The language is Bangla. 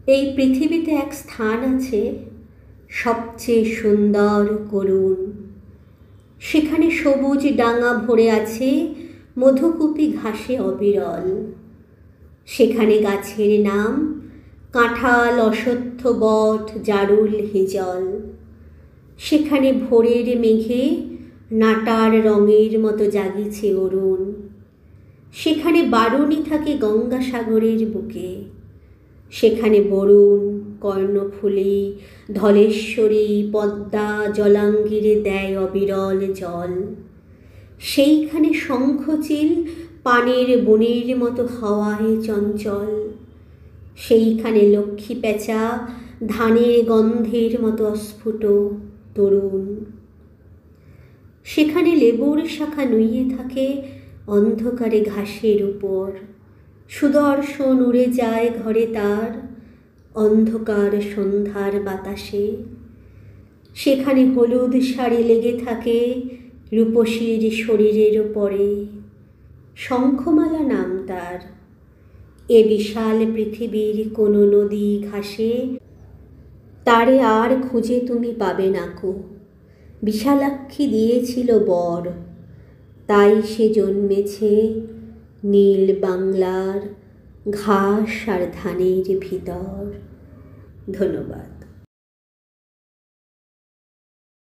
এই পৃথিবীতে এক স্থান আছে সবচেয়ে সুন্দর করুণ। সেখানে সবুজ ডাঙা ভরে আছে মধুকুপি ঘাসে অবিরল। সেখানে গাছের নাম কাঁঠাল, অশ্বত্থ, বট, জারুল, হিজল। সেখানে ভোরের মেঘে নাটার রঙের মতো জাগিছে অরুণ। সেখানে বারুণী থাকে গঙ্গাসাগরের বুকে। সেখানে বরুণ, কর্ণফুলী, ধলেশ্বরী, পদ্মা জলাঙ্গিরে দেয় অবিরল জল। সেইখানে শঙ্খচিল পানের বনের মতো হাওয়ায় চঞ্চল। সেইখানে লক্ষ্মী পেঁচা ধানের গন্ধের মতো অস্ফুট তরুণ। সেখানে লেবুর শাখা নুইয়ে থাকে অন্ধকারে ঘাসের উপর। সুদর্শন উড়ে যায় ঘরে তার অন্ধকার সন্ধ্যার বাতাসে। সেখানে হলুদ শাড়ি লেগে থাকে রূপসীর শরীরের উপরে। শঙ্খমালা নাম তার। এ বিশাল পৃথিবীর কোনো নদী ঘাসে তারে আর খুঁজে তুমি পাবে না কো। বিশালাক্ষী দিয়েছিল বর, তাই সে জন্মেছে নীল বাংলার ঘাস আর ধানের ভিতর। ধন্যবাদ।